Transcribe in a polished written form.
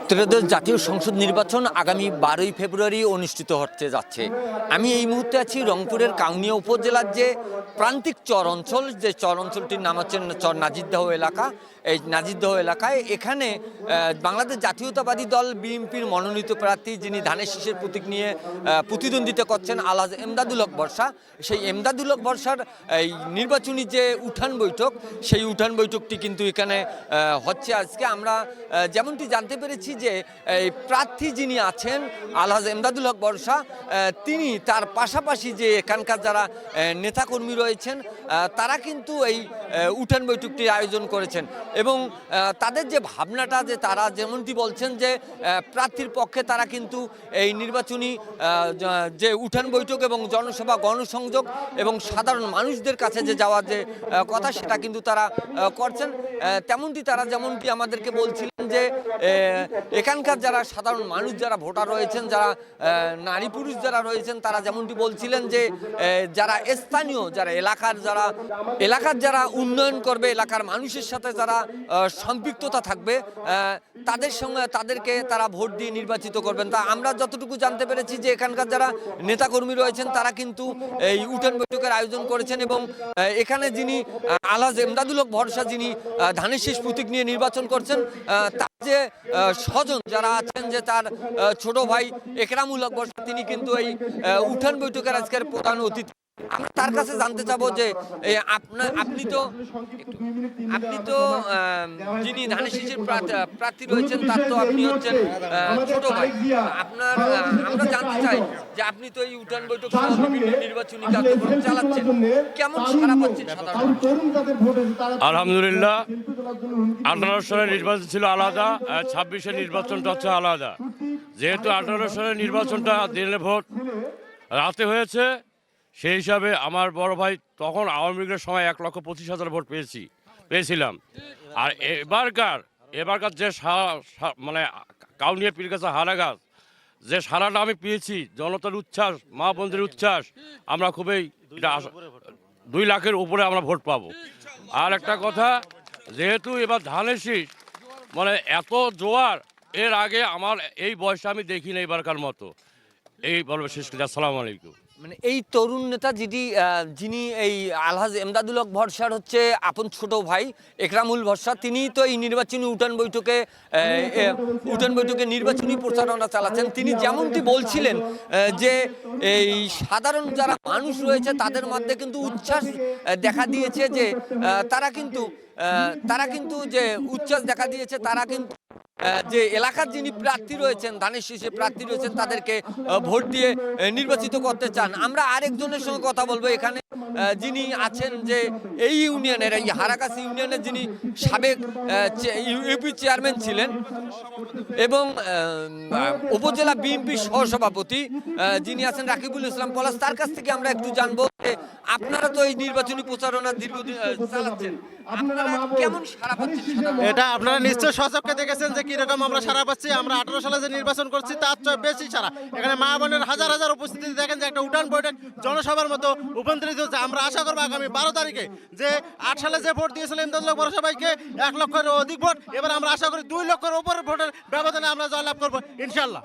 ত্রয়োদশ জাতীয় সংসদ নির্বাচন আগামী 12ই ফেব্রুয়ারি অনুষ্ঠিত হতে যাচ্ছে। আমি এই মুহূর্তে আছি রংপুরের কাউনিয়া উপজেলার যে প্রান্তিক চর অঞ্চল, যে চর অঞ্চলটির নাম হচ্ছে চর নাজিরদহ এলাকা। এই নাজিরদহ এলাকায় এখানে বাংলাদেশ জাতীয়তাবাদী দল বিএনপির মনোনীত প্রার্থী, যিনি ধানের শীষের প্রতীক নিয়ে প্রতিদ্বন্দ্বিতা করছেন, আলহাজ এমদাদুল হক বর্ষা। সেই এমদাদুল হক বর্ষার এই নির্বাচনী যে উঠান বৈঠক, সেই উঠান বৈঠকটি কিন্তু এখানে হচ্ছে আজকে। আমরা যেমনটি জানতে পেরেছি যে এই প্রার্থী যিনি আছেন আলহাজ এমদাদুল হক বর্ষা, তিনি তার পাশাপাশি যে এখানকার যারা নেতাকর্মী রয়েছেন তারা কিন্তু এই উঠান বৈঠকটির আয়োজন করেছেন এবং তাদের যে ভাবনাটা, যে তারা যেমনটি বলছেন যে প্রার্থীর পক্ষে তারা কিন্তু এই নির্বাচনী যে উঠান বৈঠক এবং জনসভা, গণসংযোগ এবং সাধারণ মানুষদের কাছে যে যাওয়ার যে কথা, সেটা কিন্তু তারা করছেন। তেমনটি তারা যেমনটি আমাদেরকে বলছিলেন যে এখানকার যারা সাধারণ মানুষ, যারা ভোটার রয়েছেন, যারা নারী পুরুষ যারা রয়েছেন, তারা যেমনটি বলছিলেন যে যারা স্থানীয়, যারা এলাকার যারা উন্নয়ন করবে, এলাকার মানুষের সাথে যারা সম্পৃক্ততা থাকবে, তাদেরকে তারা ভোট দিয়ে নির্বাচিত করবেন। তা আমরা যতটুকু জানতে পেরেছি যে এখানকার যারা নেতাকর্মী রয়েছেন তারা কিন্তু এই উঠান বৈঠকের আয়োজন করেছেন এবং এখানে যিনি আলহাজ এমদাদুল হক বর্ষা, যিনি ধানের শীষ প্রতীক নিয়ে নির্বাচন করছেন, তার যে স্বজন যারা আছেন, যে তার ছোট ভাই একরামুল হক বর্ষা, তিনি কিন্তু এই উঠান বৈঠকের আজকের প্রধান অতিথি। আমরা তার কাছে জানতে চাবো যে আপনি তো যিনি ধানের শীষের প্রার্থী রয়েছেন, তার তো আপনি হচ্ছেন ছোট ভাই। আমরা জানতে চাই যে আপনি তো এই উঠান বৈঠক সহ বিভিন্ন নির্বাচনী কার্যক্রম চালাচ্ছেন, কেমন সাড়া পাচ্ছেন সাধারণ? আলহামদুলিল্লাহ, 18 সালের নির্বাচন ছিল আলাদা, 26-এর নির্বাচনটা হচ্ছে আলাদা। যেহেতু 18 সালের নির্বাচনটা দিনে ভোট রাতে হয়েছে, সেই হিসাবে আমার বড় ভাই তখন আওয়ামী লীগের সময় 1,25,000 ভোট পেয়েছিলাম। আর এবারকার যে মানে কাউনিয়া পীরগাছা হারাগাছ, যে সারাটা আমি পেয়েছি, জনতার উচ্ছ্বাস, মা বোনদের উচ্ছ্বাস, আমরা খুবই 2 লাখের উপরে আমরা ভোট পাবো। আর একটা কথা, যেহেতু এবার ধানের শীষ মানে এত জোয়ার, এর আগে আমার এই বয়সে আমি দেখি না এবারকার মতো। এই বলবে শেষ করে। আসসালামু আলাইকুম। মানে এই তরুণ নেতা যিনি এই আলহাজ এমদাদুল হক ভরসার হচ্ছে আপন ছোট ভাই একরামুল ভরসা, তিনি তো এই নির্বাচনী উঠান বৈঠকে নির্বাচনী প্রচারণা চালাচ্ছেন। তিনি যেমনটি বলছিলেন যে এই সাধারণ যারা মানুষ রয়েছে তাদের মধ্যে কিন্তু উচ্ছ্বাস দেখা দিয়েছে, যে তারা কিন্তু যে উচ্ছ্বাস দেখা দিয়েছে, তারা কিন্তু যে এলাকার যিনি প্রার্থী রয়েছেন, ধানের শীষে প্রার্থী রয়েছেন, তাদেরকে ভোট দিয়ে নির্বাচিত করতে চান। আমরা আরেকজনের সঙ্গে কথা বলবো এখানে, যিনি আছেন যে এই ইউনিয়নের, এই হারাগাছ ইউনিয়নের যিনি সাবেক ইউপি চেয়ারম্যান ছিলেন এবং উপজেলা বিএনপির সহসভাপতি যিনি আছেন রাকিবুল ইসলাম পলাশ, তার কাছ থেকে আমরা একটু জানবো যে আপনারা তো এই নির্বাচনী প্রচারণা দীর্ঘদিন চালাচ্ছেন, আপনারা কেমন সাড়া পাচ্ছেন? এটা আপনারা নিশ্চয় সচক্ষে দেখেছেন যে কিরকম আমরা সাড়া পাচ্ছি। আমরা 18 সালে যে নির্বাচন করছি তার চেয়ে বেশি সাড়া। এখানে মা বোনের হাজার হাজার উপস্থিতি দেখেন যে একটা উঠান বৈঠক জনসভার মতো রূপান্তরিত হচ্ছে। আমরা আশা করবো আগামী 12 তারিখে, যে 8 সালে যে ভোট দিয়েছিলেন এমদাদুল হক বর্ষা ভাইকে 1 লক্ষের অধিক ভোট, এবার আমরা আশা করি 2 লক্ষের উপরের ভোটের ব্যবধানে আমরা জয়লাভ করবো ইনশাল্লাহ।